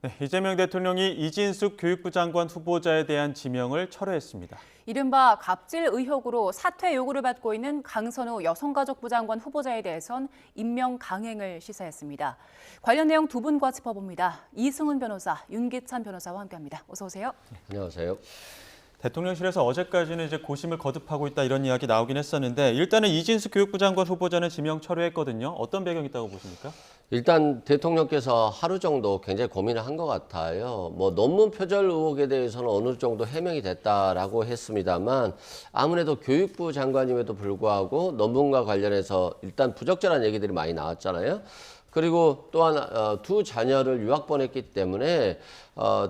네, 이재명 대통령이 이진숙 교육부 장관 후보자에 대한 지명을 철회했습니다. 이른바 갑질 의혹으로 사퇴 요구를 받고 있는 강선우 여성가족부 장관 후보자에 대해선 임명 강행을 시사했습니다. 관련 내용 두 분과 짚어봅니다. 이승훈 변호사, 윤기찬 변호사와 함께합니다. 어서 오세요. 안녕하세요. 대통령실에서 어제까지는 고심을 거듭하고 있다 이런 이야기 나오긴 했었는데 일단은 이진숙 교육부 장관 후보자는 지명 철회했거든요. 어떤 배경이 있다고 보십니까? 일단 대통령께서 하루 정도 굉장히 고민을 한 것 같아요. 뭐 논문 표절 의혹에 대해서는 어느 정도 해명이 됐다라고 했습니다만 아무래도 교육부 장관임에도 불구하고 논문과 관련해서 일단 부적절한 얘기들이 많이 나왔잖아요. 그리고 또한 두 자녀를 유학 보냈기 때문에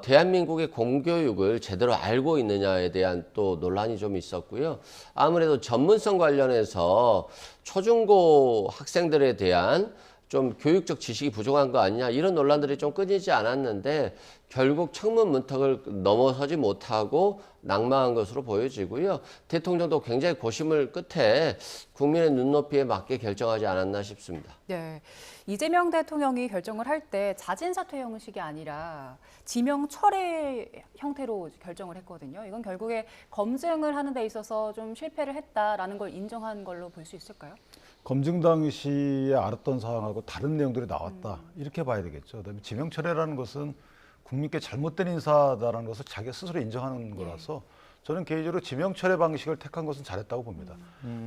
대한민국의 공교육을 제대로 알고 있느냐에 대한 또 논란이 좀 있었고요. 아무래도 전문성 관련해서 초중고 학생들에 대한 좀 교육적 지식이 부족한 거 아니냐 이런 논란들이 좀 끊이지 않았는데 결국 청문 문턱을 넘어서지 못하고 낙마한 것으로 보여지고요. 대통령도 굉장히 고심을 끝에 국민의 눈높이에 맞게 결정하지 않았나 싶습니다. 네, 이재명 대통령이 결정을 할 때 자진 사퇴 형식이 아니라 지명 철회 형태로 결정을 했거든요. 이건 결국에 검증을 하는 데 있어서 좀 실패를 했다라는 걸 인정한 걸로 볼 수 있을까요? 검증 당시에 알았던 사항하고 다른 내용들이 나왔다. 이렇게 봐야 되겠죠. 그다음에 지명 철회라는 것은 국민께 잘못된 인사다라는 것을 자기가 스스로 인정하는 거라서 저는 개인적으로 지명 철회 방식을 택한 것은 잘했다고 봅니다.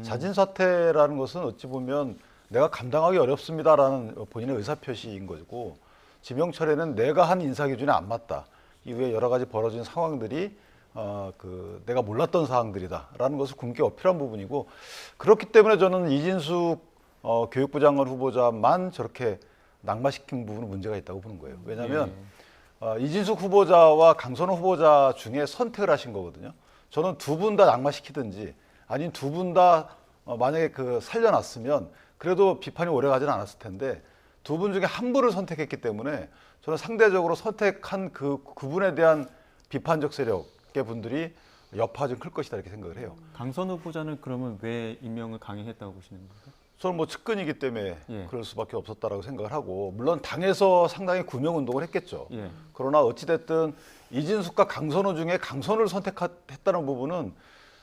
자진 사퇴라는 것은 어찌 보면 내가 감당하기 어렵습니다라는 본인의 의사표시인 거고 지명 철회는 내가 한 인사 기준에 안 맞다. 이후에 여러 가지 벌어진 상황들이 내가 몰랐던 사항들이다라는 것을 국민께 어필한 부분이고 그렇기 때문에 저는 이진숙 교육부 장관 후보자만 저렇게 낙마시킨 부분은 문제가 있다고 보는 거예요. 왜냐하면 이진숙 후보자와 강선호 후보자 중에 선택을 하신 거거든요. 저는 두 분 다 낙마시키든지 아니면 두 분 다 만약에 살려놨으면 그래도 비판이 오래 가지는 않았을 텐데 두 분 중에 한 분을 선택했기 때문에 저는 상대적으로 선택한 그분에 대한 비판적 세력의 분들이 여파가 좀 클 것이다 이렇게 생각을 해요. 강선우 후보자는 그러면 왜 임명을 강행했다고 보시는 건가요? 저는 뭐 측근이기 때문에 예. 그럴 수밖에 없었다라고 생각을 하고 물론 당에서 상당히 구명 운동을 했겠죠. 예. 그러나 어찌됐든 이진숙과 강선우 중에 강선우를 선택했다는 부분은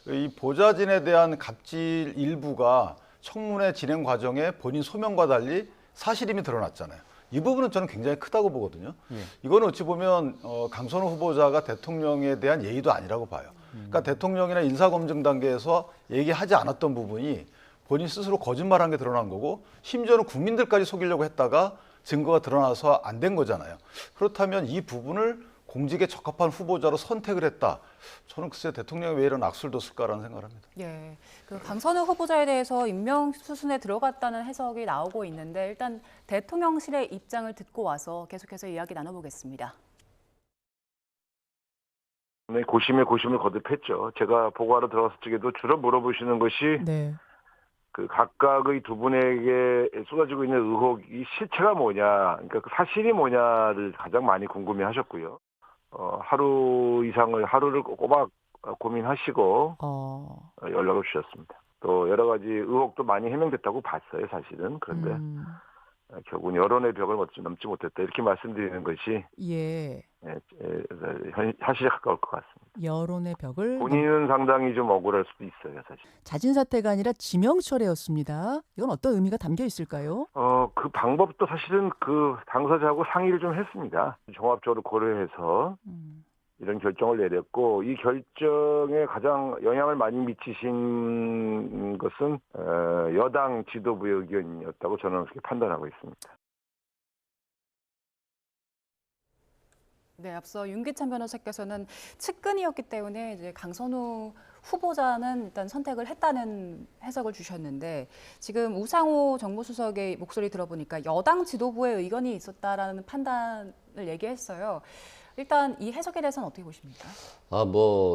이 보좌진에 대한 갑질 일부가 청문회 진행 과정에 본인 소명과 달리 사실임이 드러났잖아요. 이 부분은 저는 굉장히 크다고 보거든요. 예. 이거는 어찌 보면 강선우 후보자가 대통령에 대한 예의도 아니라고 봐요. 그러니까 대통령이나 인사검증 단계에서 얘기하지 않았던 부분이 본인 스스로 거짓말한 게 드러난 거고 심지어는 국민들까지 속이려고 했다가 증거가 드러나서 안 된 거잖아요. 그렇다면 이 부분을 공직에 적합한 후보자로 선택을 했다. 저는 글쎄 대통령이 왜 이런 악수를 뒀을까라는 생각을 합니다. 예, 강선우 후보자에 대해서 임명 수순에 들어갔다는 해석이 나오고 있는데 일단 대통령실의 입장을 듣고 와서 계속해서 이야기 나눠보겠습니다. 네, 고심에 고심을 거듭했죠. 제가 보고하러 들어갔을 적에도 주로 물어보시는 것이 네. 각각의 두 분에게 쏟아지고 있는 의혹이 실체가 뭐냐, 그러니까 그 사실이 뭐냐를 가장 많이 궁금해하셨고요. 하루를 꼬박 고민하시고 연락을 주셨습니다. 또 여러 가지 의혹도 많이 해명됐다고 봤어요, 사실은. 그런데 결국은 여론의 벽을 넘지 못했다 이렇게 말씀드리는 것이 예. 사실에 가까울 것 같습니다. 여론의 벽을 본인은 상당히 좀 억울할 수도 있어요, 사실. 자진 사퇴가 아니라 지명 철회였습니다. 이건 어떤 의미가 담겨 있을까요? 그 방법도 사실은 당사자하고 상의를 좀 했습니다. 종합적으로 고려해서 이런 결정을 내렸고 이 결정에 가장 영향을 많이 미치신 것은 여당 지도부의 의견이었다고 저는 그렇게 판단하고 있습니다. 네, 앞서 윤기찬 변호사께서는 측근이었기 때문에 이제 강선우 후보자는 일단 선택을 했다는 해석을 주셨는데 지금 우상호 정무수석의 목소리 들어보니까 여당 지도부의 의견이 있었다라는 판단을 얘기했어요. 일단 이 해석에 대해서는 어떻게 보십니까?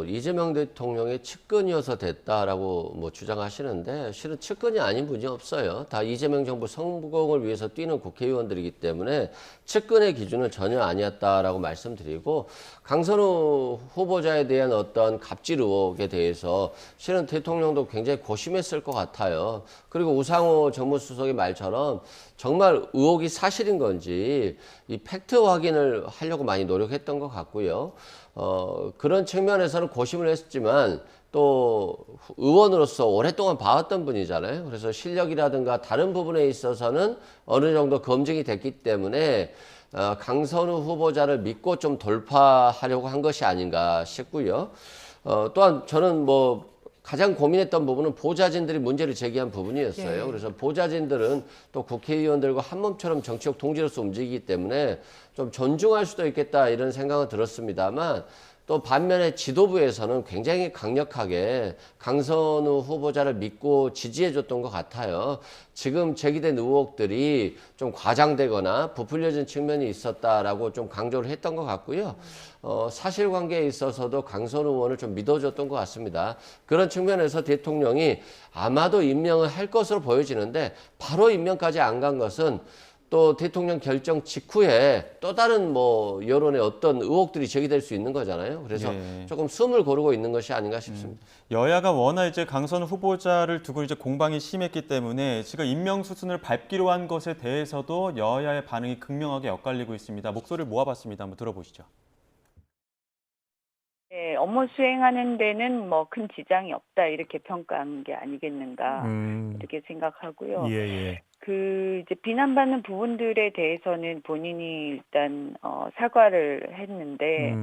이재명 대통령의 측근이어서 됐다라고 주장하시는데 실은 측근이 아닌 분이 없어요. 다 이재명 정부 성공을 위해서 뛰는 국회의원들이기 때문에 측근의 기준은 전혀 아니었다라고 말씀드리고 강선우 후보자에 대한 어떤 갑질 의혹에 대해서 대해서 실은 대통령도 굉장히 고심했을 것 같아요. 그리고 우상호 정무수석의 말처럼 정말 의혹이 사실인 건지 이 팩트 확인을 하려고 많이 노력했던 것 같고요. 그런 측면에서는 고심을 했지만 또 의원으로서 오랫동안 봐왔던 분이잖아요. 그래서 실력이라든가 다른 부분에 있어서는 어느 정도 검증이 됐기 때문에 강선우 후보자를 믿고 좀 돌파하려고 한 것이 아닌가 싶고요. 또한 저는 뭐 가장 고민했던 부분은 보좌진들이 문제를 제기한 부분이었어요. 예. 그래서 보좌진들은 또 국회의원들과 한 몸처럼 정치적 동지로서 움직이기 때문에 좀 존중할 수도 있겠다 이런 생각은 들었습니다만 또 반면에 지도부에서는 굉장히 강력하게 강선우 후보자를 믿고 지지해줬던 것 같아요. 지금 제기된 의혹들이 좀 과장되거나 부풀려진 측면이 있었다라고 좀 강조를 했던 것 같고요. 사실관계에 있어서도 강선우 의원을 좀 믿어줬던 것 같습니다. 그런 측면에서 대통령이 아마도 임명을 할 것으로 보여지는데 바로 임명까지 안 간 것은 또 대통령 결정 직후에 또 다른 뭐 여론의 어떤 의혹들이 제기될 수 있는 거잖아요. 그래서 예. 조금 숨을 고르고 있는 것이 아닌가 싶습니다. 여야가 워낙 이제 강선우 후보자를 두고 이제 공방이 심했기 때문에 지금 임명 수순을 밟기로 한 것에 대해서도 여야의 반응이 극명하게 엇갈리고 있습니다. 목소리를 모아봤습니다. 한번 들어보시죠. 네, 업무 수행하는 데는 뭐 큰 지장이 없다 이렇게 평가한 게 아니겠는가 이렇게 생각하고요. 이제 비난받는 부분들에 대해서는 본인이 일단 사과를 했는데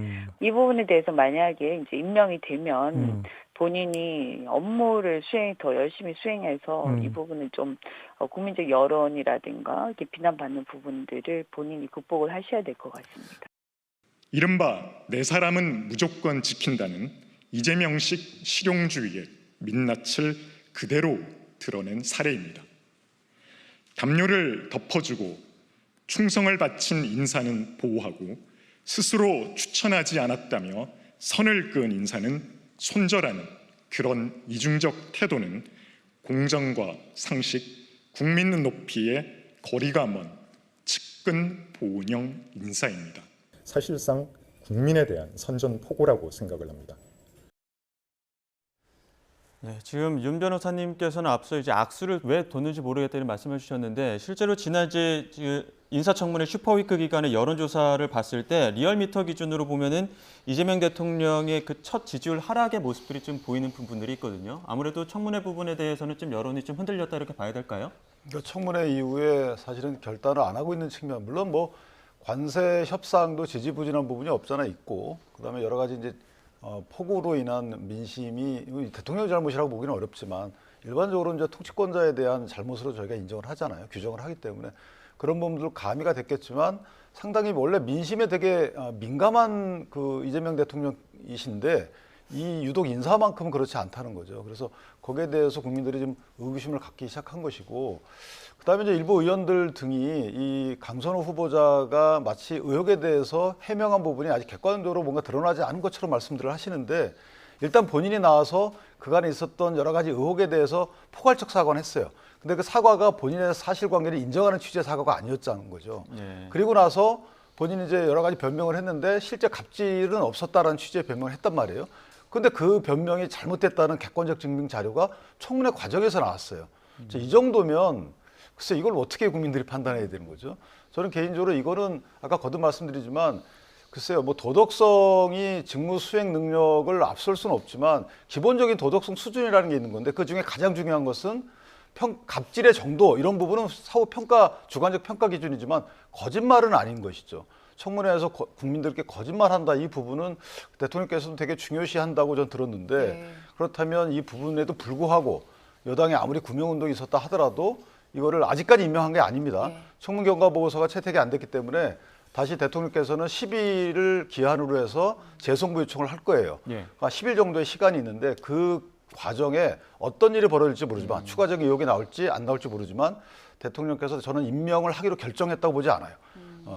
이 부분에 대해서 만약에 이제 임명이 되면 본인이 업무를 더 열심히 수행해서 이 부분을 좀 국민적 여론이라든가 이렇게 비난받는 부분들을 본인이 극복을 하셔야 될 것 같습니다. 이른바 내 사람은 무조건 지킨다는 이재명식 실용주의의 민낯을 그대로 드러낸 사례입니다. 담요를 덮어주고 충성을 바친 인사는 보호하고 스스로 추천하지 않았다며 선을 그은 인사는 손절하는 그런 이중적 태도는 공정과 상식, 국민 높이의 거리가 먼 측근 보은형 인사입니다. 사실상 국민에 대한 선전포고라고 생각을 합니다. 네, 지금 윤 변호사님께서는 앞서 이제 악수를 왜 뒀는지 모르겠다는 말씀을 주셨는데 실제로 지난 이제 인사청문회 슈퍼위크 기간의 여론조사를 봤을 때 리얼미터 기준으로 보면은 이재명 대통령의 그 첫 지지율 하락의 모습들이 좀 보이는 부분들이 있거든요. 아무래도 청문회 부분에 대해서는 좀 여론이 좀 흔들렸다 이렇게 봐야 될까요? 그러니까 청문회 이후에 사실은 결단을 안 하고 있는 측면, 물론 뭐 관세 협상도 지지부진한 부분이 없잖아 있고, 그다음에 여러 가지 이제 폭우로 인한 민심이 대통령 잘못이라고 보기는 어렵지만 일반적으로 이제 통치권자에 대한 잘못으로 저희가 인정을 하잖아요. 규정을 하기 때문에 그런 부분들 가미가 됐겠지만 상당히 원래 민심에 되게 민감한 그 이재명 대통령이신데 이 유독 인사만큼은 그렇지 않다는 거죠. 그래서 거기에 대해서 국민들이 좀 의구심을 갖기 시작한 것이고, 그다음에 이제 일부 의원들 등이 이 강선우 후보자가 마치 의혹에 대해서 해명한 부분이 아직 객관적으로 뭔가 드러나지 않은 것처럼 말씀들을 하시는데, 일단 본인이 나와서 그간에 있었던 여러 가지 의혹에 대해서 포괄적 사과는 했어요. 근데 그 사과가 본인의 사실관계를 인정하는 취지의 사과가 아니었다는 거죠. 네. 그리고 나서 본인이 이제 여러 가지 변명을 했는데 실제 갑질은 없었다라는 취지의 변명을 했단 말이에요. 근데 그 변명이 잘못됐다는 객관적 증명 자료가 청문회 과정에서 나왔어요. 이 정도면 글쎄 이걸 어떻게 국민들이 판단해야 되는 거죠? 저는 개인적으로 이거는 아까 거듭 말씀드리지만 글쎄요, 뭐 도덕성이 직무 수행 능력을 앞설 수는 없지만 기본적인 도덕성 수준이라는 게 있는 건데, 그 중에 가장 중요한 것은 갑질의 정도, 이런 부분은 사후 평가, 주관적 평가 기준이지만 거짓말은 아닌 것이죠. 청문회에서 국민들께 거짓말한다, 이 부분은 대통령께서도 되게 중요시한다고 전 들었는데, 네. 그렇다면 이 부분에도 불구하고 여당에 아무리 구명운동이 있었다 하더라도 이거를 아직까지 임명한 게 아닙니다. 네. 청문경과보고서가 채택이 안 됐기 때문에 다시 대통령께서는 10일을 기한으로 해서 재송부 요청을 할 거예요. 예. 그러니까 10일 정도의 시간이 있는데 그 과정에 어떤 일이 벌어질지 모르지만 추가적인 의혹이 나올지 안 나올지 모르지만 대통령께서 저는 임명을 하기로 결정했다고 보지 않아요.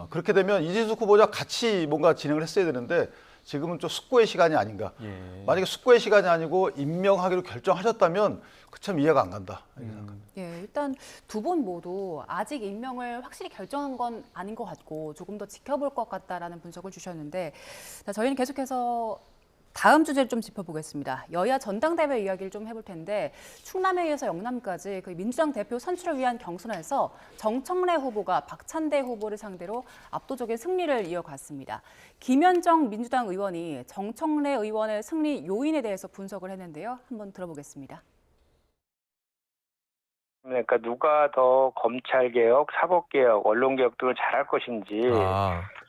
그렇게 되면 이진숙 후보자 같이 뭔가 진행을 했어야 되는데 지금은 좀 숙고의 시간이 아닌가. 예. 만약에 숙고의 시간이 아니고 임명하기로 결정하셨다면 그 참 이해가 안 간다. 이렇게 생각합니다. 예, 일단 두 분 모두 아직 임명을 확실히 결정한 건 아닌 것 같고 조금 더 지켜볼 것 같다라는 분석을 주셨는데, 자, 저희는 계속해서 다음 주제를 좀 짚어보겠습니다. 여야 전당대회 이야기를 좀 해볼 텐데 충남에 이어서 영남까지 그 민주당 대표 선출을 위한 경선에서 정청래 후보가 박찬대 후보를 상대로 압도적인 승리를 이어갔습니다. 김현정 민주당 의원이 정청래 의원의 승리 요인에 대해서 분석을 했는데요. 한번 들어보겠습니다. 그러니까 누가 더 검찰개혁, 사법개혁, 언론개혁 등을 잘할 것인지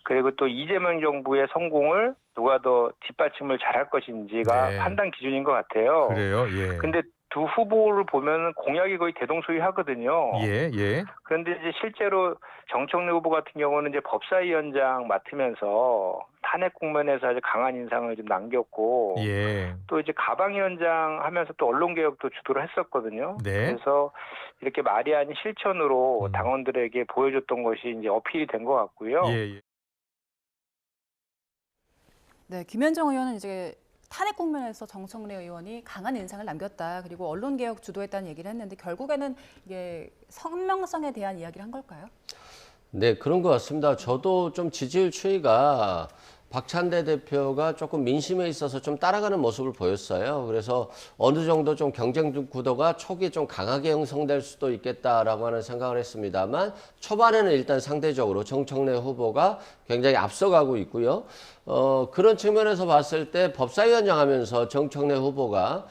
그리고 또 이재명 정부의 성공을 누가 더 뒷받침을 잘할 것인지가 네. 판단 기준인 것 같아요. 그래요? 예. 근데 두 후보를 보면 공약이 거의 대동소이하거든요. 예, 예. 그런데 이제 실제로 정청래 후보 같은 경우는 이제 법사위원장 맡으면서 탄핵 국면에서 아주 강한 인상을 좀 남겼고 예. 또 이제 가방위원장 하면서 또 언론개혁도 주도를 했었거든요. 네. 그래서 이렇게 말이 아닌 실천으로 당원들에게 보여줬던 것이 이제 어필이 된 것 같고요. 예, 예. 네, 김현정 의원은 이제 탄핵 국면에서 정청래 의원이 강한 인상을 남겼다. 그리고 언론개혁 주도했다는 얘기를 했는데 결국에는 이게 성명성에 대한 이야기를 한 걸까요? 네, 그런 것 같습니다. 저도 좀 지지율 추이가 박찬대 대표가 조금 민심에 있어서 좀 따라가는 모습을 보였어요. 그래서 어느 정도 좀 경쟁 구도가 초기에 좀 강하게 형성될 수도 있겠다라고 하는 생각을 했습니다만 초반에는 일단 상대적으로 정청래 후보가 굉장히 앞서가고 있고요. 그런 측면에서 봤을 때 법사위원장 하면서 정청래 후보가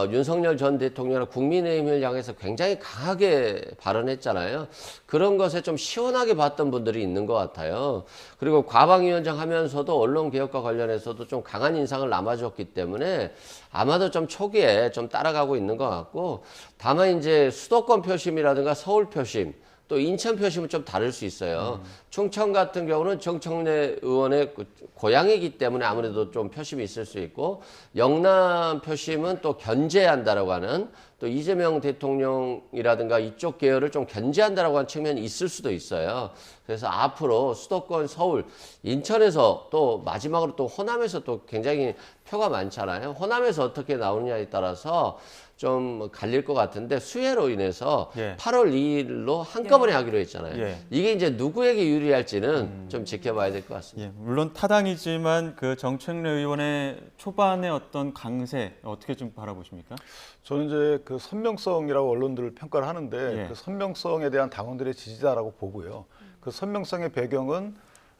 윤석열 전 대통령이나 국민의힘을 향해서 굉장히 강하게 발언했잖아요. 그런 것에 좀 시원하게 봤던 분들이 있는 것 같아요. 그리고 과방위원장 하면서도 언론개혁과 관련해서도 좀 강한 인상을 남아줬기 때문에 아마도 좀 초기에 좀 따라가고 있는 것 같고 다만 이제 수도권 표심이라든가 서울 표심 또 인천 표심은 좀 다를 수 있어요. 충청 같은 경우는 정청래 의원의 고향이기 때문에 아무래도 좀 표심이 있을 수 있고 영남 표심은 또 견제한다라고 하는 또 이재명 대통령이라든가 이쪽 계열을 좀 견제한다라고 하는 측면이 있을 수도 있어요. 그래서 앞으로 수도권 서울, 인천에서 또 마지막으로 또 호남에서 또 굉장히 표가 많잖아요. 호남에서 어떻게 나오느냐에 따라서 좀 갈릴 것 같은데 수혜로 인해서 예. 8월 2일로 한꺼번에 하기로 했잖아요. 예. 이게 이제 누구에게 유리할지는 좀 지켜봐야 될 것 같습니다. 예, 물론 타당이지만 그 정청래 의원의 초반의 어떤 강세 어떻게 좀 바라보십니까? 저는 이제 그 선명성이라고 언론들을 평가를 하는데 예. 그 선명성에 대한 당원들의 지지다라고 보고요. 그 선명성의 배경은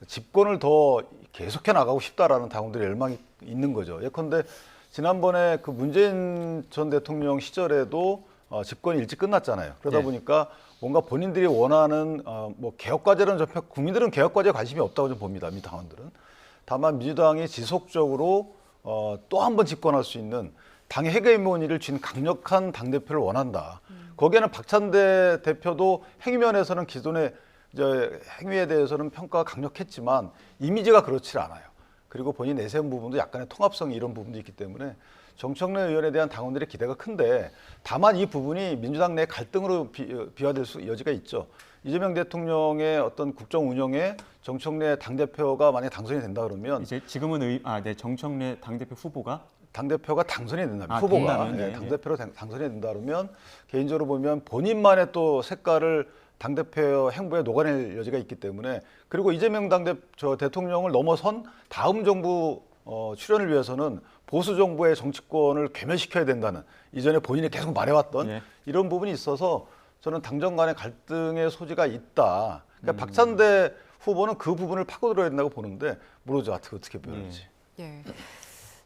집권을 더 계속해 나가고 싶다라는 당원들의 열망이 있는 거죠. 예컨대 지난번에 그 문재인 전 대통령 시절에도 집권이 일찍 끝났잖아요. 그러다 네. 보니까 뭔가 본인들이 원하는 뭐 개혁 과제는 전혀 국민들은 개혁 과제에 관심이 없다고 좀 봅니다. 민주당원들은. 다만 민주당이 지속적으로 또 한 번 집권할 수 있는 당의 헤게모니를 쥔 강력한 당대표를 원한다. 거기에는 박찬대 대표도 행위면에서는 기존의 행위에 대해서는 평가가 강력했지만 이미지가 그렇지 않아요. 그리고 본인 내세운 부분도 약간의 통합성이 이런 부분도 있기 때문에 정청래 의원에 대한 당원들의 기대가 큰데 다만 이 부분이 민주당 내 갈등으로 비화될 여지가 있죠. 이재명 대통령의 어떤 국정 운영에 정청래 당대표가 만약에 당선이 된다 그러면 이제 지금은 정청래 당대표 후보가 당대표가 당선이 된다. 후보가 된다면, 예. 당대표로 당선이 된다 그러면 개인적으로 보면 본인만의 또 색깔을 당대표 행보에 녹아낼 여지가 있기 때문에 그리고 이재명 대통령을 넘어선 다음 정부 출연을 위해서는 보수 정부의 정치권을 괴멸시켜야 된다는 이전에 본인이 계속 말해왔던 예. 이런 부분이 있어서 저는 당정 간의 갈등의 소지가 있다. 그러니까 박찬대 후보는 그 부분을 파고들어야 된다고 보는데 모르죠. 어떻게 보일지. 예.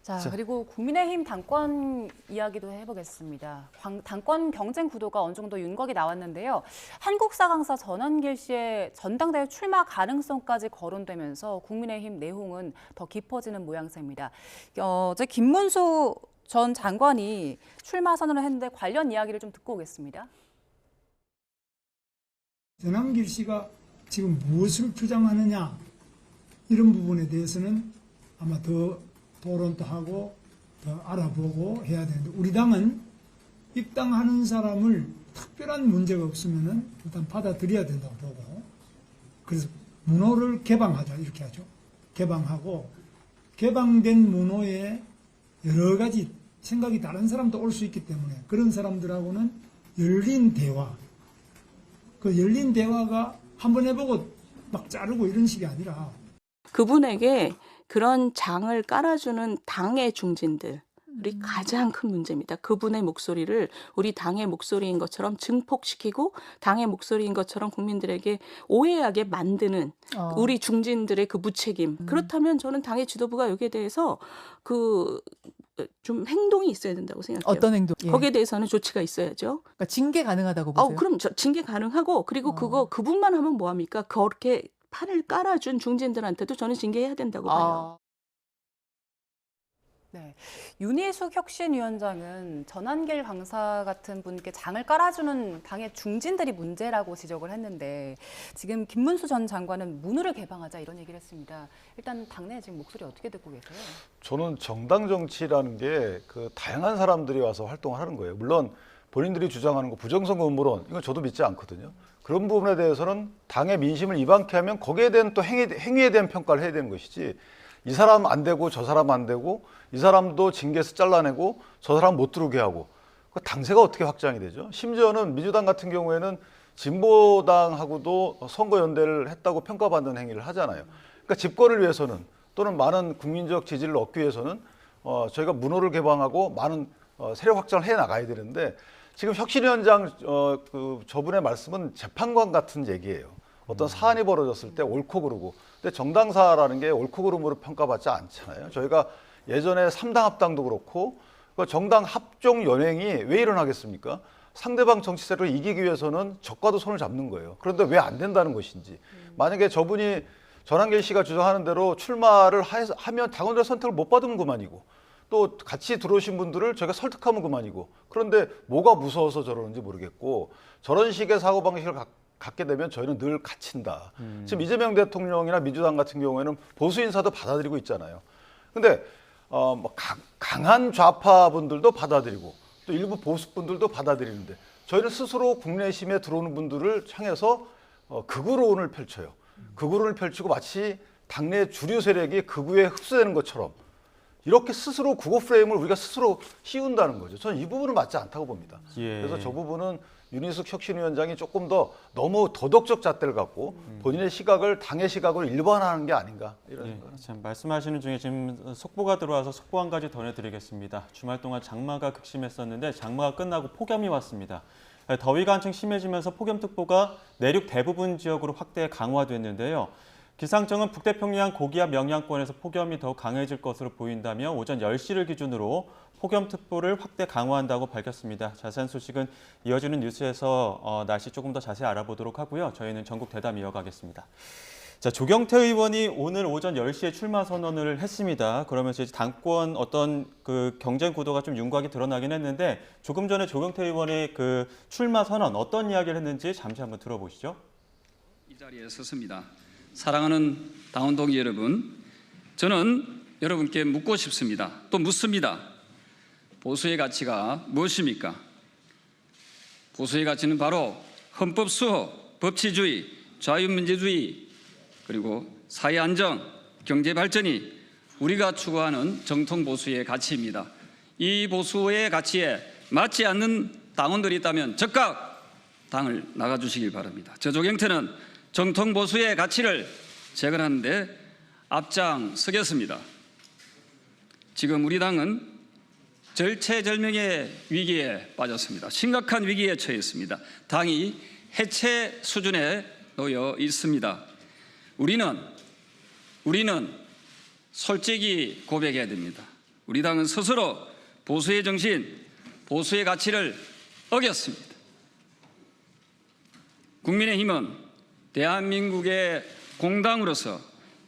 자, 그리고 국민의힘 당권 이야기도 해보겠습니다. 당권 경쟁 구도가 어느 정도 윤곽이 나왔는데요. 한국사 강사 전원길 씨의 전당대회 출마 가능성까지 거론되면서 국민의힘 내홍은 더 깊어지는 모양새입니다. 어제 김문수 전 장관이 출마 선언을 했는데 관련 이야기를 좀 듣고 오겠습니다. 전원길 씨가 지금 무엇을 주장하느냐 이런 부분에 대해서는 아마 더 토론도 하고 더 알아보고 해야 되는데 우리 당은 입당하는 사람을 특별한 문제가 없으면은 일단 받아들여야 된다고 보고 그래서 문호를 개방하자 이렇게 하죠. 개방하고 개방된 문호에 여러 가지 생각이 다른 사람도 올 수 있기 때문에 그런 사람들하고는 열린 대화 그 열린 대화가 한번 해보고 막 자르고 이런 식이 아니라 그분에게 그런 장을 깔아주는 당의 중진들 이 가장 큰 문제입니다. 그분의 목소리를 우리 당의 목소리인 것처럼 증폭시키고 당의 목소리인 것처럼 국민들에게 오해하게 만드는 우리 중진들의 그 무책임. 그렇다면 저는 당의 지도부가 여기에 대해서 좀 행동이 있어야 된다고 생각해요. 어떤 행동? 예. 거기에 대해서는 조치가 있어야죠. 그러니까 징계 가능하다고 보세요? 그럼 징계 가능하고 그리고 그분만 하면 뭐합니까? 그렇게 판을 깔아준 중진들한테도 저는 징계해야 된다고 봐요. 네, 윤희숙 혁신위원장은 전한길 강사 같은 분께 장을 깔아주는 당의 중진들이 문제라고 지적을 했는데 지금 김문수 전 장관은 문호를 개방하자 이런 얘기를 했습니다. 일단 당내 지금 목소리 어떻게 듣고 계세요? 저는 정당 정치라는 게 그 다양한 사람들이 와서 활동을 하는 거예요. 물론 본인들이 주장하는 거 부정선거 음모론 이건 저도 믿지 않거든요. 그런 부분에 대해서는 당의 민심을 이방케 하면 거기에 대한 또 행위에 대한 평가를 해야 되는 것이지 이 사람 안 되고 저 사람 안 되고 이 사람도 징계에서 잘라내고 저 사람 못 들어오게 하고 그 당세가 어떻게 확장이 되죠? 심지어는 민주당 같은 경우에는 진보당하고도 선거 연대를 했다고 평가받는 행위를 하잖아요. 그러니까 집권을 위해서는 또는 많은 국민적 지지를 얻기 위해서는 저희가 문호를 개방하고 많은 세력 확장을 해 나가야 되는데 지금 혁신위원장 저분의 말씀은 재판관 같은 얘기예요. 어떤 사안이 벌어졌을 때 옳고 그르고. 근데 정당사라는 게 옳고 그름으로 평가받지 않잖아요. 저희가 예전에 3당 합당도 그렇고 정당 합종 연행이 왜 일어나겠습니까? 상대방 정치 세력을 이기기 위해서는 적과도 손을 잡는 거예요. 그런데 왜 안 된다는 것인지. 만약에 저분이 전한길 씨가 주장하는 대로 출마를 하면 당원들의 선택을 못 받으면 그만이고 또 같이 들어오신 분들을 저희가 설득하면 그만이고 그런데 뭐가 무서워서 저러는지 모르겠고 저런 식의 사고방식을 갖게 되면 저희는 늘 갇힌다. 지금 이재명 대통령이나 민주당 같은 경우에는 보수 인사도 받아들이고 있잖아요. 근데 강한 좌파 분들도 받아들이고 또 일부 보수 분들도 받아들이는데 저희는 스스로 국내심에 들어오는 분들을 향해서 극우론을 펼쳐요. 극우론을 펼치고 마치 당내 주류 세력이 극우에 흡수되는 것처럼 이렇게 스스로 국어 프레임을 우리가 스스로 씌운다는 거죠. 저는 이 부분은 맞지 않다고 봅니다. 예. 그래서 저 부분은 윤희숙 혁신위원장이 조금 더 너무 도덕적 잣대를 갖고 본인의 시각을 당의 시각으로 일반화하는 게 아닌가 이런 생각. 참 말씀하시는 중에 지금 속보가 들어와서 속보 한 가지 전해드리겠습니다. 주말 동안 장마가 극심했었는데 장마가 끝나고 폭염이 왔습니다. 더위가 한층 심해지면서 폭염특보가 내륙 대부분 지역으로 확대 강화됐는데요. 기상청은 북태평양 고기압 영향권에서 폭염이 더 강해질 것으로 보인다며 오전 10시를 기준으로 폭염특보를 확대 강화한다고 밝혔습니다. 자세한 소식은 이어지는 뉴스에서 날씨 조금 더 자세히 알아보도록 하고요. 저희는 전국 대담 이어가겠습니다. 자, 조경태 의원이 오늘 오전 10시에 출마 선언을 했습니다. 그러면서 이제 당권 어떤 그 경쟁 구도가 좀 윤곽이 드러나긴 했는데 조금 전에 조경태 의원의 그 출마 선언 어떤 이야기를 했는지 잠시 한번 들어보시죠. 이 자리에 섰습니다. 사랑하는 당원 동지 여러분, 저는 여러분께 묻고 싶습니다. 또 묻습니다. 보수의 가치가 무엇입니까? 보수의 가치는 바로 헌법 수호, 법치주의, 자유민주주의, 그리고 사회 안정, 경제 발전이 우리가 추구하는 정통 보수의 가치입니다. 이 보수의 가치에 맞지 않는 당원들이 있다면 즉각 당을 나가주시길 바랍니다. 저 조경태는 정통 보수의 가치를 재건하는 데 앞장서겠습니다. 지금 우리 당은 절체절명의 위기에 빠졌습니다. 심각한 위기에 처했습니다. 당이 해체 수준에 놓여 있습니다. 우리는 솔직히 고백해야 됩니다. 우리 당은 스스로 보수의 정신, 보수의 가치를 어겼습니다. 국민의힘은 대한민국의 공당으로서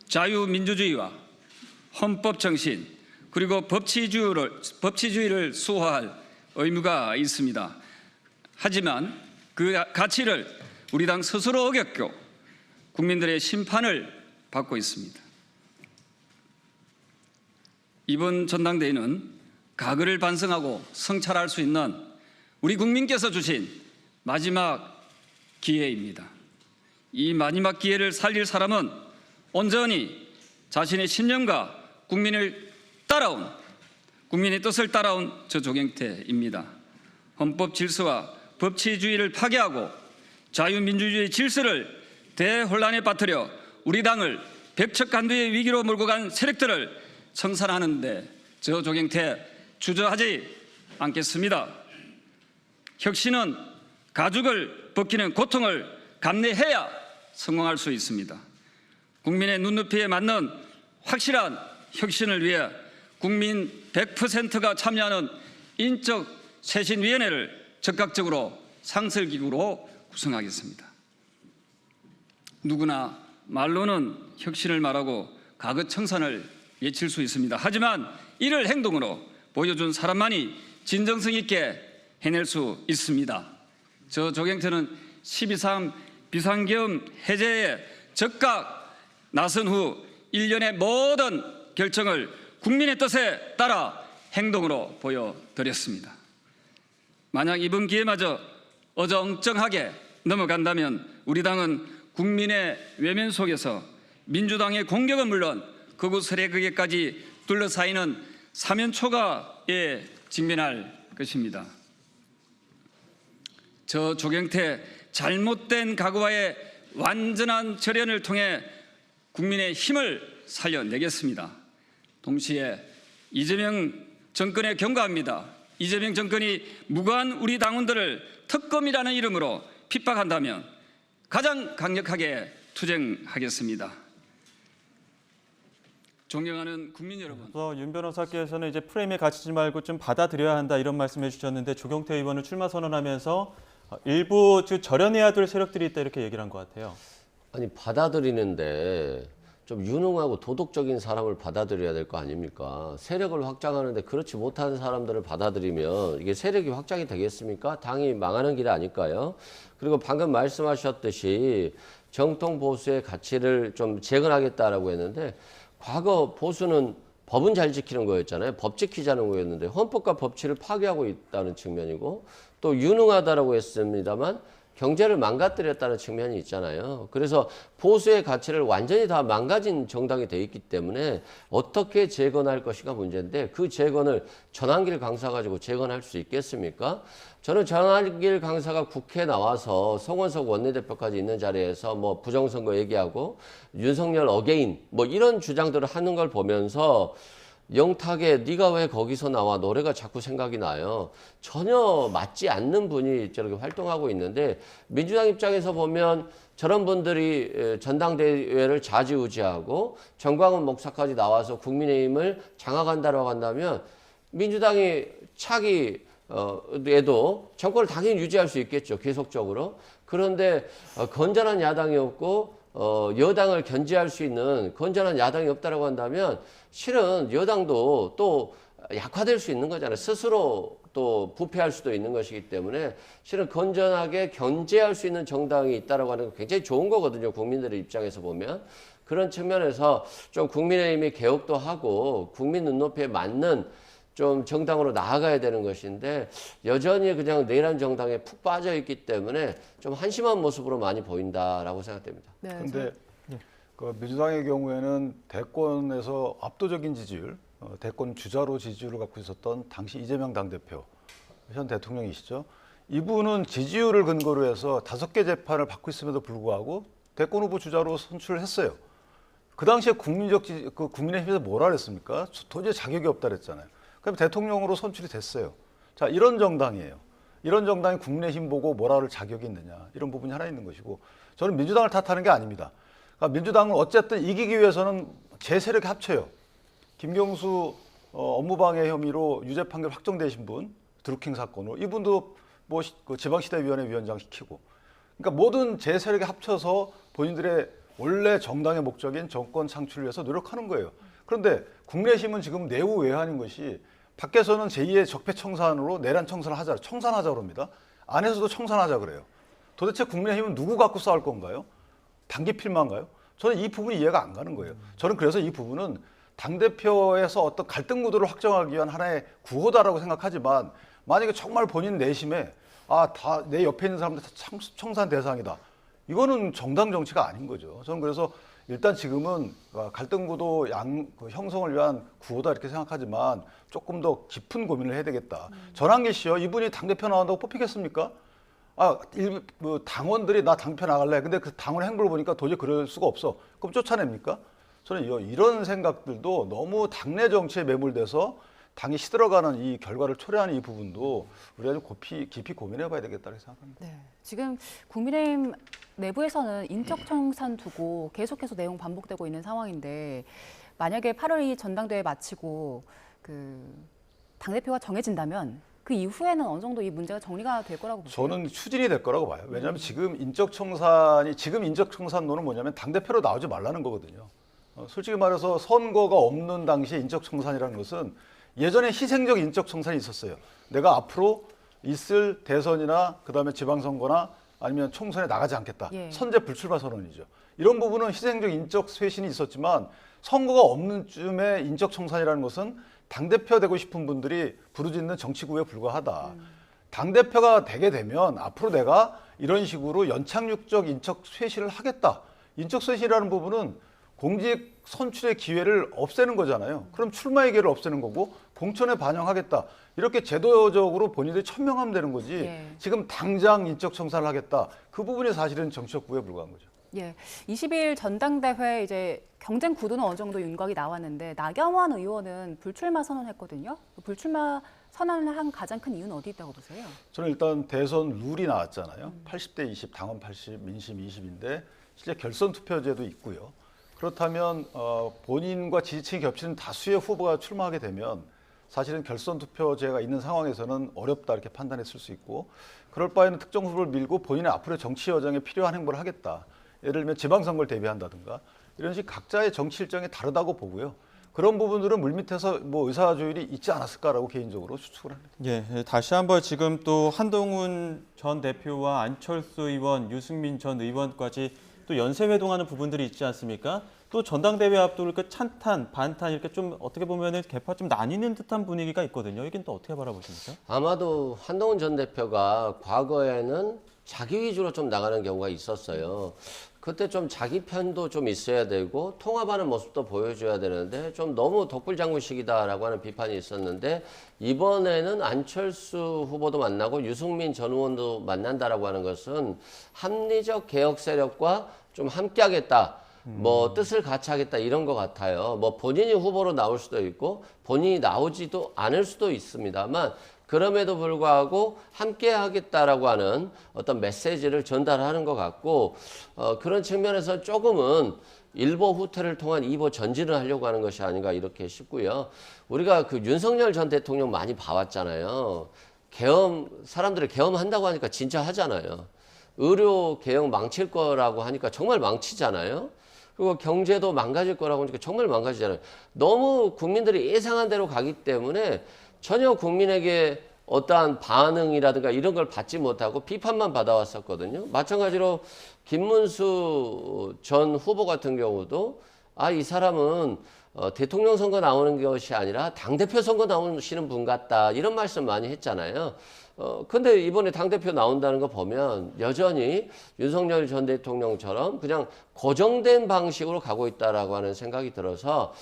자유민주주의와 헌법 정신 그리고 법치주의를 수호할 의무가 있습니다. 하지만 그 가치를 우리 당 스스로 어겼고 국민들의 심판을 받고 있습니다. 이번 전당대회는 과거를 반성하고 성찰할 수 있는 우리 국민께서 주신 마지막 기회입니다. 이 마지막 기회를 살릴 사람은 온전히 자신의 신념과 국민의 뜻을 따라온 저 조경태입니다. 헌법 질서와 법치주의를 파괴하고 자유민주주의 질서를 대혼란에 빠뜨려 우리 당을 벽척간두의 위기로 몰고 간 세력들을 청산하는데 저 조경태 주저하지 않겠습니다. 혁신은 가죽을 벗기는 고통을 감내해야 성공할 수 있습니다. 국민의 눈높이에 맞는 확실한 혁신을 위해 국민 100%가 참여하는 인적 쇄신위원회를 적극적으로 상설기구로 구성하겠습니다. 누구나 말로는 혁신을 말하고 과거 청산을 외칠 수 있습니다. 하지만 이를 행동으로 보여준 사람만이 진정성 있게 해낼 수 있습니다. 저 조경태는 12.3 비상계엄 해제에 적극 나선 후 일련의 모든 결정을 국민의 뜻에 따라 행동으로 보여드렸습니다. 만약 이번 기회마저 어정쩡하게 넘어간다면 우리 당은 국민의 외면 속에서 민주당의 공격은 물론 극우 세력에게까지 둘러싸이는 사면초가에 직면할 것입니다. 저 조경태 잘못된 각오와의 완전한 절연을 통해 국민의 힘을 살려내겠습니다. 동시에 이재명 정권에 경고합니다. 이재명 정권이 무고한 우리 당원들을 특검이라는 이름으로 핍박한다면 가장 강력하게 투쟁하겠습니다. 존경하는 국민 여러분. 윤 변호사께서는 이제 프레임에 갇히지 말고 좀 받아들여야 한다 이런 말씀해 주셨는데 조경태 의원은 출마 선언하면서 일부 절연해야 될 세력들이 있다 이렇게 얘기를 한 것 같아요. 아니 받아들이는데 좀 유능하고 도덕적인 사람을 받아들여야 될 거 아닙니까? 세력을 확장하는데 그렇지 못한 사람들을 받아들이면 이게 세력이 확장이 되겠습니까? 당이 망하는 길 아닐까요? 그리고 방금 말씀하셨듯이 정통 보수의 가치를 좀 재건하겠다라고 했는데 과거 보수는 법은 잘 지키는 거였잖아요. 법 지키자는 거였는데 헌법과 법치를 파괴하고 있다는 측면이고 또 유능하다라고 했습니다만 경제를 망가뜨렸다는 측면이 있잖아요. 그래서 보수의 가치를 완전히 다 망가진 정당이 돼 있기 때문에 어떻게 재건할 것이가 문제인데 그 재건을 전환길 강사 가지고 재건할 수 있겠습니까? 저는 전환길 강사가 국회에 나와서 송원석 원내대표까지 있는 자리에서 뭐 부정선거 얘기하고 윤석열 어게인 뭐 이런 주장들을 하는 걸 보면서 영탁에 네가 왜 거기서 나와 노래가 자꾸 생각이 나요. 전혀 맞지 않는 분이 저렇게 활동하고 있는데 민주당 입장에서 보면 저런 분들이 전당대회를 좌지우지하고 정광훈 목사까지 나와서 국민의힘을 장악한다고 한다면 민주당이 차기 에도 정권을 당연히 유지할 수 있겠죠. 계속적으로. 그런데 건전한 야당이 없고 여당을 견제할 수 있는 건전한 야당이 없다라고 한다면 실은 여당도 또 약화될 수 있는 거잖아요. 스스로 또 부패할 수도 있는 것이기 때문에 실은 건전하게 견제할 수 있는 정당이 있다라고 하는 건 굉장히 좋은 거거든요. 국민들의 입장에서 보면. 그런 측면에서 좀 국민의힘이 개혁도 하고 국민 눈높이에 맞는 좀 정당으로 나아가야 되는 것인데 여전히 그냥 내란 정당에 푹 빠져 있기 때문에 좀 한심한 모습으로 많이 보인다라고 생각됩니다. 그런데 그 민주당의 경우에는 대권에서 압도적인 지지율, 대권 주자로 지지율을 갖고 있었던 당시 이재명 당대표, 현 대통령이시죠. 이분은 지지율을 근거로 해서 5개 재판을 받고 있음에도 불구하고 대권 후보 주자로 선출을 했어요. 그 당시에 국민의힘에서 뭐라 그랬습니까? 도저히 자격이 없다 그랬잖아요. 그럼 대통령으로 선출이 됐어요. 자, 이런 정당이에요. 이런 정당이 국민의힘 보고 뭐라 할 자격이 있느냐. 이런 부분이 하나 있는 것이고 저는 민주당을 탓하는 게 아닙니다. 그러니까 민주당은 어쨌든 이기기 위해서는 제 세력이 합쳐요. 김경수 업무방해 혐의로 유죄 판결 확정되신 분, 드루킹 사건으로 이분도 뭐 지방시대위원회 위원장 시키고 그러니까 모든 제 세력이 합쳐서 본인들의 원래 정당의 목적인 정권 창출을 위해서 노력하는 거예요. 그런데 국민의힘은 지금 내후 외환인 것이 밖에서는 제2의 적폐청산으로 내란 청산을 하자, 청산하자 그럽니다. 안에서도 청산하자 그래요. 도대체 국민의힘은 누구 갖고 싸울 건가요? 당기필만가요? 저는 이 부분이 이해가 안 가는 거예요. 저는 그래서 이 부분은 당대표에서 어떤 갈등 구도를 확정하기 위한 하나의 구호다라고 생각하지만 만약에 정말 본인 내심에 다 내 옆에 있는 사람들 다 청산 대상이다. 이거는 정당 정치가 아닌 거죠. 저는 그래서 일단 지금은 갈등 구도 형성을 위한 구호다 이렇게 생각하지만 조금 더 깊은 고민을 해야 되겠다. 전환기 씨요. 이분이 당대표 나온다고 뽑히겠습니까? 당원들이 나 당표 나갈래. 근데 그 당원 행보를 보니까 도저히 그럴 수가 없어. 그럼 쫓아냅니까? 저는 이런 생각들도 너무 당내 정치에 매몰돼서 당이 시들어가는 이 결과를 초래하는 이 부분도 우리가 좀 깊이 고민해봐야 되겠다고 생각합니다. 네, 지금 국민의힘 내부에서는 인적 청산 두고 계속해서 내용 반복되고 있는 상황인데 만약에 8월 2일 전당대회 마치고 그 당대표가 정해진다면 그 이후에는 어느 정도 이 문제가 정리가 될 거라고 보세요? 저는 추진이 될 거라고 봐요. 왜냐하면 지금 인적 청산론은 뭐냐면 당대표로 나오지 말라는 거거든요. 솔직히 말해서 선거가 없는 당시에 인적 청산이라는 것은 예전에 희생적 인적 청산이 있었어요. 내가 앞으로 있을 대선이나 그다음에 지방선거나 아니면 총선에 나가지 않겠다. 예. 선제 불출마 선언이죠. 이런 부분은 희생적 인적 쇄신이 있었지만 선거가 없는 쯤에 인적 청산이라는 것은 당대표 되고 싶은 분들이 부르짖는 정치구에 불과하다. 당대표가 되게 되면 앞으로 내가 이런 식으로 연착륙적 인적 쇄신을 하겠다. 인적 쇄신이라는 부분은 공직 선출의 기회를 없애는 거잖아요. 그럼 출마의 기회를 없애는 거고 공천에 반영하겠다. 이렇게 제도적으로 본인들이 천명하면 되는 거지. 예. 지금 당장 인적 청산을 하겠다. 그 부분이 사실은 정치적 구애에 불과한 거죠. 예, 20일 전당대회 이제 경쟁 구도는 어느 정도 윤곽이 나왔는데 나경원 의원은 불출마 선언했거든요. 불출마 선언을 한 가장 큰 이유는 어디 있다고 보세요? 저는 일단 대선 룰이 나왔잖아요. 80대 20, 당원 80, 민심 20인데 실제 결선 투표제도 있고요. 그렇다면 본인과 지지층이 겹치는 다수의 후보가 출마하게 되면 사실은 결선 투표제가 있는 상황에서는 어렵다 이렇게 판단했을 수 있고 그럴 바에는 특정 후보를 밀고 본인의 앞으로의 정치 여정에 필요한 행보를 하겠다. 예를 들면 지방선거를 대비한다든가 이런 식 각자의 정치 일정이 다르다고 보고요. 그런 부분들은 물밑에서 뭐 의사조율이 있지 않았을까라고 개인적으로 추측을 합니다. 예, 다시 한번 지금 또 한동훈 전 대표와 안철수 의원, 유승민 전 의원까지 또 연쇄회동하는 부분들이 있지 않습니까? 또 전당대회 앞두고 그 찬탄, 반탄 이렇게 좀 어떻게 보면은 개파 좀 나뉘는 듯한 분위기가 있거든요. 이건 또 어떻게 바라보십니까? 아마도 한동훈 전 대표가 과거에는 자기 위주로 좀 나가는 경우가 있었어요. 그때 좀 자기 편도 좀 있어야 되고 통합하는 모습도 보여줘야 되는데 좀 너무 독불장군식이다라고 하는 비판이 있었는데 이번에는 안철수 후보도 만나고 유승민 전 의원도 만난다라고 하는 것은 합리적 개혁 세력과 좀 함께하겠다. 뭐 뜻을 같이 하겠다 이런 것 같아요. 뭐 본인이 후보로 나올 수도 있고 본인이 나오지도 않을 수도 있습니다만 그럼에도 불구하고 함께 하겠다라고 하는 어떤 메시지를 전달하는 것 같고 그런 측면에서 조금은 1보 후퇴를 통한 2보 전진을 하려고 하는 것이 아닌가 이렇게 싶고요. 우리가 그 윤석열 전 대통령 많이 봐왔잖아요. 사람들이 계엄한다고 하니까 진짜 하잖아요. 의료 개혁 망칠 거라고 하니까 정말 망치잖아요. 그리고 경제도 망가질 거라고 하니까 정말 망가지잖아요. 너무 국민들이 예상한 대로 가기 때문에 전혀 국민에게 어떠한 반응이라든가 이런 걸 받지 못하고 비판만 받아왔었거든요. 마찬가지로 김문수 전 후보 같은 경우도 이 사람은 대통령 선거 나오는 것이 아니라 당대표 선거 나오시는 분 같다 이런 말씀 많이 했잖아요. 근데 이번에 당대표 나온다는 거 보면 여전히 윤석열 전 대통령처럼 그냥 고정된 방식으로 가고 있다라고 하는 생각이 들어서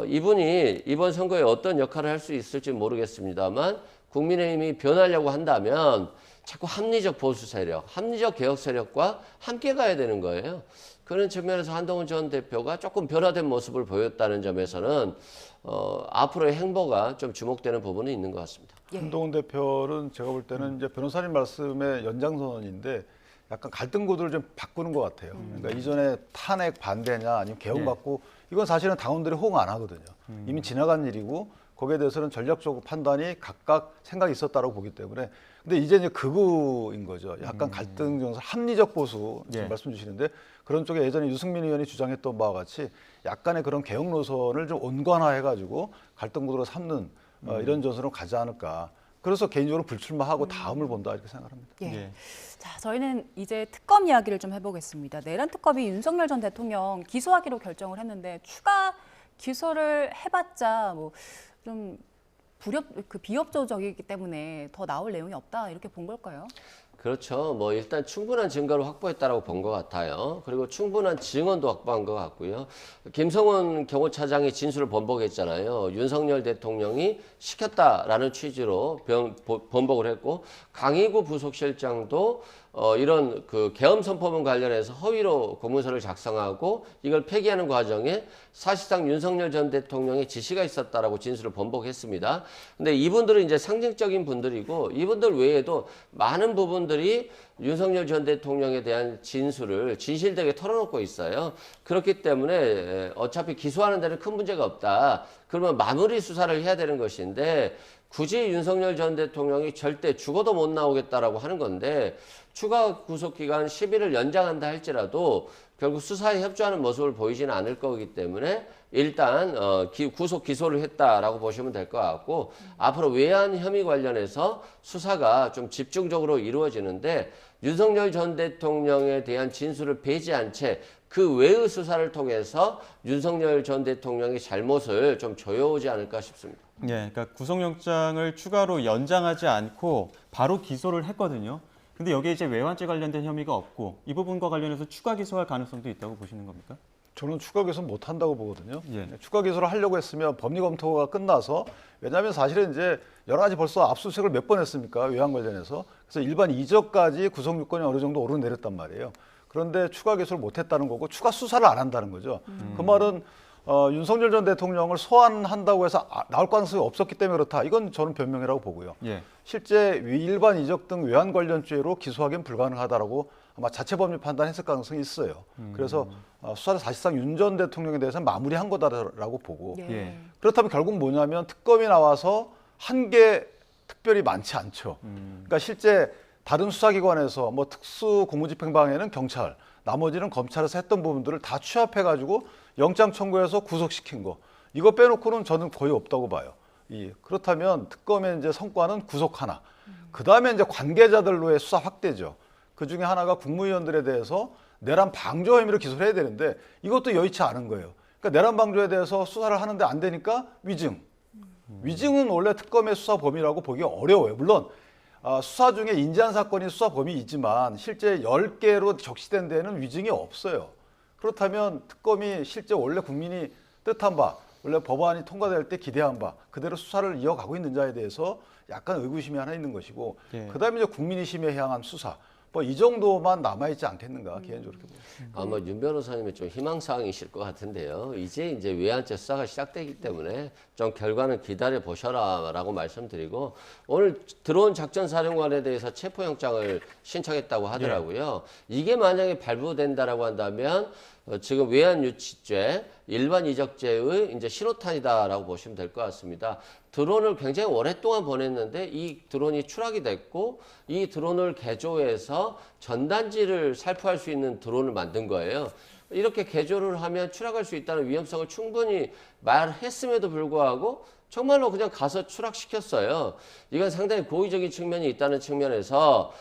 이분이 이번 선거에 어떤 역할을 할 수 있을지 모르겠습니다만 국민의힘이 변하려고 한다면 자꾸 합리적 보수 세력, 합리적 개혁 세력과 함께 가야 되는 거예요. 그런 측면에서 한동훈 전 대표가 조금 변화된 모습을 보였다는 점에서는 앞으로의 행보가 좀 주목되는 부분이 있는 것 같습니다. 한동훈 대표는 제가 볼 때는 이제 변호사님 말씀의 연장선언인데 약간 갈등 구도를 좀 바꾸는 것 같아요. 그러니까 이전에 탄핵 반대냐 아니면 개헌 받고 이건 사실은 당원들이 호응 안 하거든요. 이미 지나간 일이고 거기에 대해서는 전략적 판단이 각각 생각이 있었다고 보기 때문에 근데 이제 극우인 거죠. 약간 갈등 정서, 합리적 보수 지금 말씀 주시는데 그런 쪽에 예전에 유승민 의원이 주장했던 바와 같이 약간의 그런 개혁 노선을 좀 온건화해가지고 갈등 구도로 삼는 이런 전선으로 가지 않을까. 그래서 개인적으로 불출마하고 다음을 본다 이렇게 생각합니다. 예. 자, 저희는 이제 특검 이야기를 좀 해보겠습니다. 내란 특검이 윤석열 전 대통령 기소하기로 결정을 했는데 추가 기소를 해봤자 뭐 좀 비협조적이기 때문에 더 나올 내용이 없다 이렇게 본 걸까요? 그렇죠. 뭐 일단 충분한 증거를 확보했다라고 본 것 같아요. 그리고 충분한 증언도 확보한 것 같고요. 김성원 경호차장이 진술을 번복했잖아요. 윤석열 대통령이 시켰다라는 취지로 번복을 했고 강희구 부속실장도 이런 그 계엄 선포문 관련해서 허위로 공문서를 작성하고 이걸 폐기하는 과정에 사실상 윤석열 전 대통령의 지시가 있었다라고 진술을 번복했습니다. 근데 이분들은 이제 상징적인 분들이고 이분들 외에도 많은 부분들이 윤석열 전 대통령에 대한 진술을 진실되게 털어놓고 있어요. 그렇기 때문에 어차피 기소하는 데는 큰 문제가 없다. 그러면 마무리 수사를 해야 되는 것인데 굳이 윤석열 전 대통령이 절대 죽어도 못 나오겠다라고 하는 건데 추가 구속기간 10일을 연장한다 할지라도 결국 수사에 협조하는 모습을 보이지는 않을 거기 때문에 일단 구속 기소를 했다라고 보시면 될 것 같고 앞으로 외환 혐의 관련해서 수사가 좀 집중적으로 이루어지는데 윤석열 전 대통령에 대한 진술을 배제한 채 그 외의 수사를 통해서 윤석열 전 대통령의 잘못을 좀 조여오지 않을까 싶습니다. 예, 그러니까 구속영장을 추가로 연장하지 않고 바로 기소를 했거든요. 근데 여기에 이제 외환죄 관련된 혐의가 없고 이 부분과 관련해서 추가 기소할 가능성도 있다고 보시는 겁니까? 저는 추가 기소 못 한다고 보거든요. 예. 추가 기소를 하려고 했으면 법리 검토가 끝나서 왜냐하면 사실은 이제 여러 가지 벌써 압수수색을 몇 번 했습니까? 외환 관련해서. 그래서 일반 이적까지 구속 요건이 어느 정도 오르내렸단 말이에요. 그런데 추가 기소를 못 했다는 거고 추가 수사를 안 한다는 거죠. 그 말은 윤석열 전 대통령을 소환한다고 해서 나올 가능성이 없었기 때문에 그렇다. 이건 저는 변명이라고 보고요. 예. 실제 일반 이적 등 외환 관련죄로 기소하기는 불가능하다라고 아마 자체법리 판단했을 가능성이 있어요. 그래서 수사를 사실상 윤 전 대통령에 대해서는 마무리한 거다라고 보고 예. 그렇다면 결국 뭐냐면 특검이 나와서 한 게 특별히 많지 않죠. 그러니까 실제 다른 수사기관에서 뭐 특수공무집행방해는 경찰, 나머지는 검찰에서 했던 부분들을 다 취합해가지고 영장 청구해서 구속시킨 거. 이거 빼놓고는 저는 거의 없다고 봐요. 그렇다면 특검의 이제 성과는 구속 하나. 그 다음에 이제 관계자들로의 수사 확대죠. 그 중에 하나가 국무위원들에 대해서 내란 방조 혐의로 기소를 해야 되는데 이것도 여의치 않은 거예요. 그러니까 내란 방조에 대해서 수사를 하는데 안 되니까 위증. 위증은 원래 특검의 수사 범위라고 보기 어려워요. 물론 수사 중에 인지한 사건이 수사 범위이지만 실제 10개로 적시된 데는 위증이 없어요. 그렇다면 특검이 실제 원래 국민이 뜻한 바, 원래 법안이 통과될 때 기대한 바 그대로 수사를 이어가고 있는지에 대해서 약간 의구심이 하나 있는 것이고 그다음에 이제 국민의힘에 향한 수사. 뭐 이 정도만 남아있지 않겠는가 개인적으로 그렇게 봅니다. 아마 윤 변호사님이 좀 희망사항이실 것 같은데요. 이제 외환죄 수사가 시작되기 때문에 좀 결과는 기다려 보셔라라고 말씀드리고 오늘 들어온 작전사령관에 대해서 체포영장을 신청했다고 하더라고요. 이게 만약에 발부된다라고 한다면 지금 외환유치죄, 일반 이적죄의 이제 신호탄이다라고 보시면 될 것 같습니다. 드론을 굉장히 오랫동안 보냈는데 이 드론이 추락이 됐고 이 드론을 개조해서 전단지를 살포할 수 있는 드론을 만든 거예요. 이렇게 개조를 하면 추락할 수 있다는 위험성을 충분히 말했음에도 불구하고 정말로 그냥 가서 추락시켰어요. 이건 상당히 고의적인 측면이 있다는 측면에서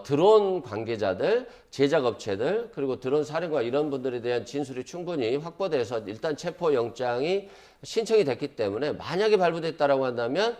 드론 관계자들, 제작업체들, 그리고 드론 사령관 이런 분들에 대한 진술이 충분히 확보돼서 일단 체포영장이 신청이 됐기 때문에 만약에 발부됐다라고 한다면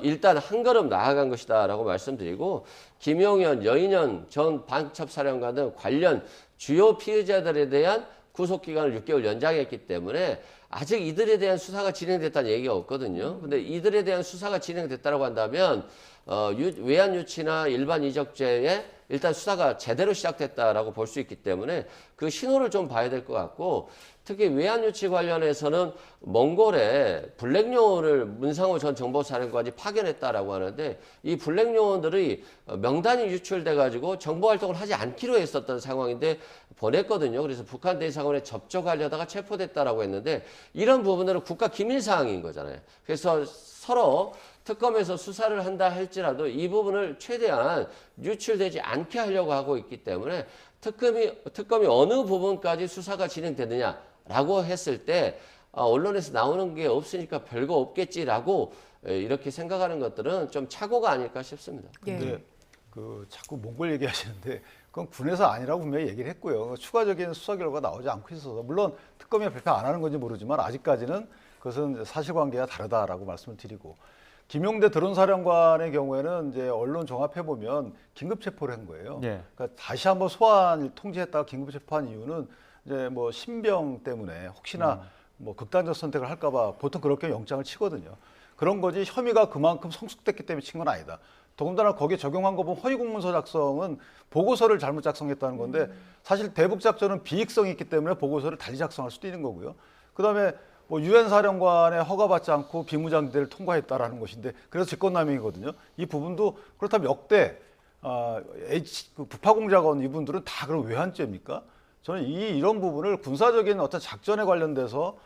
일단 한 걸음 나아간 것이다라고 말씀드리고 김용현, 여인현 전 방첩사령관 등 관련 주요 피의자들에 대한 구속기간을 6개월 연장했기 때문에 아직 이들에 대한 수사가 진행됐다는 얘기가 없거든요. 근데 이들에 대한 수사가 진행됐다고 한다면 외환유치나 일반 이적죄에 일단 수사가 제대로 시작됐다라고 볼 수 있기 때문에 그 신호를 좀 봐야 될 것 같고 특히 외환유치 관련해서는 몽골에 블랙요원을 문상호 전 정보사령관이 파견했다라고 하는데 이 블랙요원들이 명단이 유출돼 가지고 정보활동을 하지 않기로 했었던 상황인데 보냈거든요. 그래서 북한 대사관에 접촉하려다가 체포됐다라고 했는데 이런 부분들은 국가 기밀 사항인 거잖아요. 그래서 서로 특검에서 수사를 한다 할지라도 이 부분을 최대한 유출되지 않게 하려고 하고 있기 때문에 특검이 어느 부분까지 수사가 진행되느냐라고 했을 때 언론에서 나오는 게 없으니까 별거 없겠지라고 이렇게 생각하는 것들은 좀 착오가 아닐까 싶습니다. 근데 자꾸 몽골 얘기하시는데 그건 군에서 아니라고 분명히 얘기를 했고요. 추가적인 수사 결과가 나오지 않고 있어서 물론 특검이 발표 안 하는 건지 모르지만 아직까지는 그것은 사실관계가 다르다라고 말씀을 드리고 김용대 드론사령관의 경우에는 이제 언론 종합해 보면 긴급 체포를 한 거예요. 그러니까 다시 한번 소환을 통지했다가 긴급 체포한 이유는 이제 뭐 신병 때문에 혹시나 뭐 극단적 선택을 할까봐 보통 그렇게 영장을 치거든요. 그런 거지 혐의가 그만큼 성숙됐기 때문에 친 건 아니다. 더군다나 거기에 적용한 거 보면 허위공문서 작성은 보고서를 잘못 작성했다는 건데 사실 대북 작전은 비익성이 있기 때문에 보고서를 달리 작성할 수도 있는 거고요. 그다음에 뭐 유엔 사령관의 허가받지 않고 비무장지대를 통과했다라는 것인데 그래서 직권남용이거든요. 이 부분도 그렇다면 역대 부파공작원 이분들은 다 그럼 외환죄입니까? 저는 이런 부분을 군사적인 어떤 작전에 관련돼서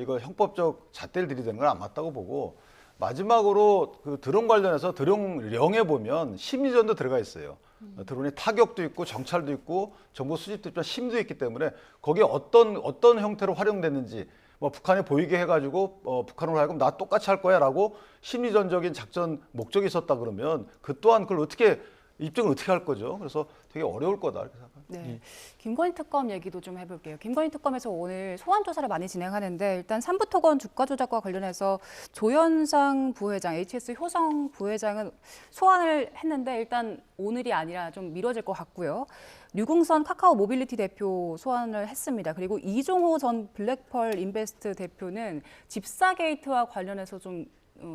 이거 형법적 잣대를 들이대는 건 안 맞다고 보고 마지막으로 그 드론 관련해서 드론령에 보면 심리전도 들어가 있어요. 드론이 타격도 있고 정찰도 있고 정보 수집도 있고 심도 있기 때문에 거기에 어떤 형태로 활용됐는지 뭐 북한에 보이게 해가지고 북한으로 하여금 나 똑같이 할 거야라고 심리전적인 작전 목적이 있었다 그러면 그 또한 그걸 어떻게 입증을 어떻게 할 거죠? 그래서 되게 어려울 거다 이렇게 생각합니다. 네, 김건희 특검 얘기도 좀 해볼게요. 김건희 특검에서 오늘 소환 조사를 많이 진행하는데 일단 삼부토건 주가 조작과 관련해서 조현상 부회장, HS 효성 부회장은 소환을 했는데 일단 오늘이 아니라 좀 미뤄질 것 같고요. 류궁선 카카오 모빌리티 대표 소환을 했습니다. 그리고 이종호 전 블랙펄 인베스트 대표는 집사 게이트와 관련해서 좀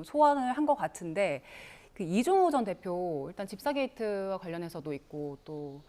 소환을 한 것 같은데. 그 이종호 전 대표 일단 집사 게이트와 관련해서도 있고 또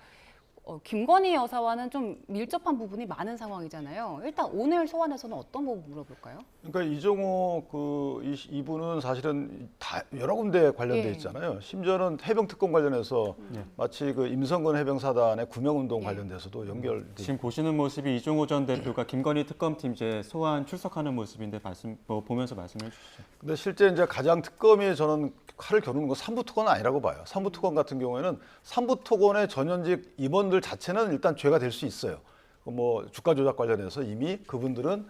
김건희 여사와는 좀 밀접한 부분이 많은 상황이잖아요. 일단 오늘 소환에서는 어떤 부분 물어볼까요? 그러니까 이종호 이분은 사실은 다 여러 군데 관련돼 있잖아요. 심지어는 해병 특검 관련해서 마치 그 임성근 해병사단의 구명운동 관련돼서도 연결돼. 지금 보시는 모습이 이종호 전 대표가 김건희 특검팀 이제 소환 출석하는 모습인데 보면서 말씀해 주시죠. 근데 실제 이제 가장 특검이 저는 칼을 겨누는 건 삼부토건은 아니라고 봐요. 삼부토건 같은 경우에는 삼부토건의 전현직 임원들 자체는 일단 죄가 될 수 있어요. 뭐 주가 조작 관련해서 이미 그분들은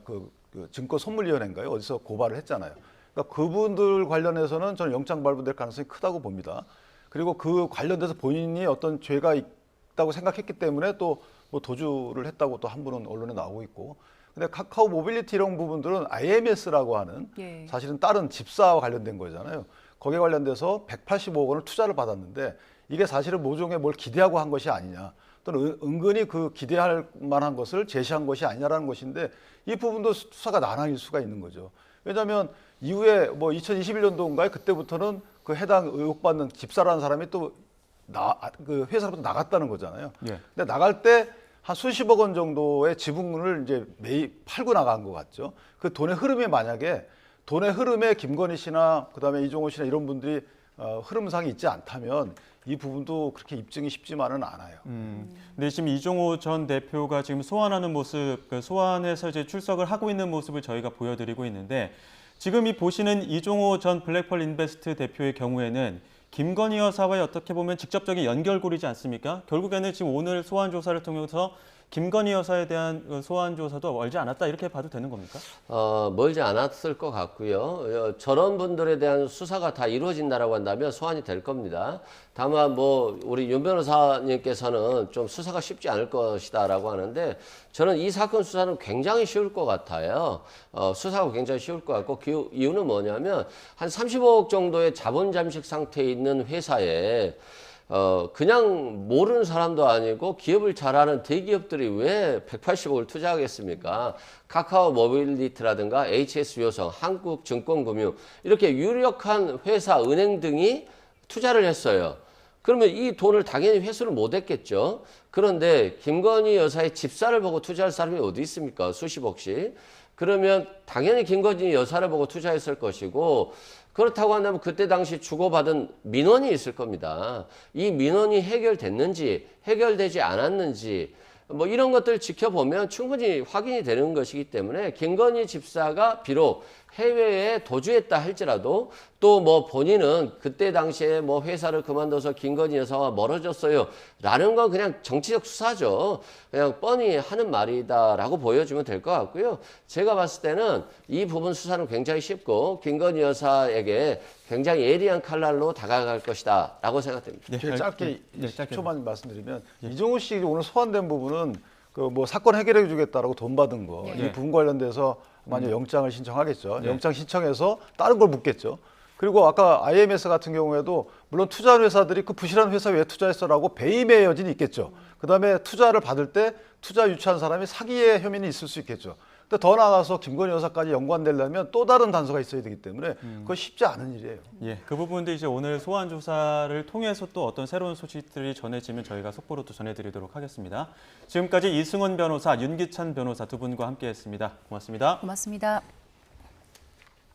그 증권선물위원회인가요? 어디서 고발을 했잖아요. 그러니까 그분들 관련해서는 저는 영장 발부될 가능성이 크다고 봅니다. 그리고 그 관련돼서 본인이 어떤 죄가 있다고 생각했기 때문에 또 뭐 도주를 했다고 또 한 분은 언론에 나오고 있고. 근데 카카오 모빌리티 이런 부분들은 IMS라고 하는 사실은 다른 집사와 관련된 거잖아요. 거기에 관련돼서 185억 원을 투자를 받았는데 이게 사실은 모종에 뭘 기대하고 한 것이 아니냐 또는 은근히 그 기대할 만한 것을 제시한 것이 아니냐라는 것인데 이 부분도 수사가 난항일 수가 있는 거죠. 왜냐하면 이후에 뭐 2021년도인가에 그때부터는 그 해당 의혹받는 집사라는 사람이 또 그 회사로부터 나갔다는 거잖아요. 근데 나갈 때 한 수십억 원 정도의 지분을 이제 팔고 나간 것 같죠. 그 돈의 흐름이 만약에 돈의 흐름에 김건희 씨나 그다음에 이종호 씨나 이런 분들이 흐름상이 있지 않다면 이 부분도 그렇게 입증이 쉽지만은 않아요. 근데 지금 이종호 전 대표가 지금 소환하는 모습, 소환해서 이제 출석을 하고 있는 모습을 저희가 보여드리고 있는데 지금 이 보시는 이종호 전 블랙펄 인베스트 대표의 경우에는 김건희 여사와의 어떻게 보면 직접적인 연결고리지 않습니까? 결국에는 지금 오늘 소환 조사를 통해서 김건희 여사에 대한 소환 조사도 멀지 않았다 이렇게 봐도 되는 겁니까? 멀지 않았을 것 같고요. 저런 분들에 대한 수사가 다 이루어진다라고 한다면 소환이 될 겁니다. 다만 뭐 우리 윤 변호사님께서는 좀 수사가 쉽지 않을 것이다라고 하는데 저는 이 사건 수사는 굉장히 쉬울 것 같아요. 수사가 굉장히 쉬울 것 같고 그 이유는 뭐냐면 한 35억 정도의 자본 잠식 상태에 있는 회사에 그냥 모르는 사람도 아니고 기업을 잘하는 대기업들이 왜 180억을 투자하겠습니까? 카카오 모빌리티라든가 HS 요성, 한국증권금융 이렇게 유력한 회사, 은행 등이 투자를 했어요. 그러면 이 돈을 당연히 회수를 못 했겠죠. 그런데 김건희 여사의 집사를 보고 투자할 사람이 어디 있습니까? 수십억씩. 그러면 당연히 김건희 여사를 보고 투자했을 것이고 그렇다고 한다면 그때 당시 주고받은 민원이 있을 겁니다. 이 민원이 해결됐는지 해결되지 않았는지 뭐 이런 것들 지켜보면 충분히 확인이 되는 것이기 때문에 김건희 집사가 비록 해외에 도주했다 할지라도 또 뭐 본인은 그때 당시에 뭐 회사를 그만둬서 김건희 여사와 멀어졌어요 라는 건 그냥 정치적 수사죠. 그냥 뻔히 하는 말이다라고 보여주면 될 것 같고요. 제가 봤을 때는 이 부분 수사는 굉장히 쉽고 김건희 여사에게 굉장히 예리한 칼날로 다가갈 것이다 라고 생각됩니다. 제가 짧게 10초만 말씀드리면 이종호 씨 오늘 소환된 부분은 그 뭐 사건 해결해 주겠다라고 돈 받은 거 이 부분 관련돼서 만약 영장을 신청하겠죠. 영장 신청해서 다른 걸 묻겠죠. 그리고 아까 IMS 같은 경우에도 물론 투자한 회사들이 그 부실한 회사에 왜 투자했어라고 배임의 여진이 있겠죠. 그다음에 투자를 받을 때 투자 유치한 사람이 사기의 혐의는 있을 수 있겠죠. 근데 더 나아가서 김건희 여사까지 연관되려면 또 다른 단서가 있어야 되기 때문에 그거 쉽지 않은 일이에요. 예, 그 부분도 이제 오늘 소환 조사를 통해서 또 어떤 새로운 소식들이 전해지면 저희가 속보로 또 전해드리도록 하겠습니다. 지금까지 이승원 변호사, 윤기찬 변호사 두 분과 함께했습니다. 고맙습니다. 고맙습니다.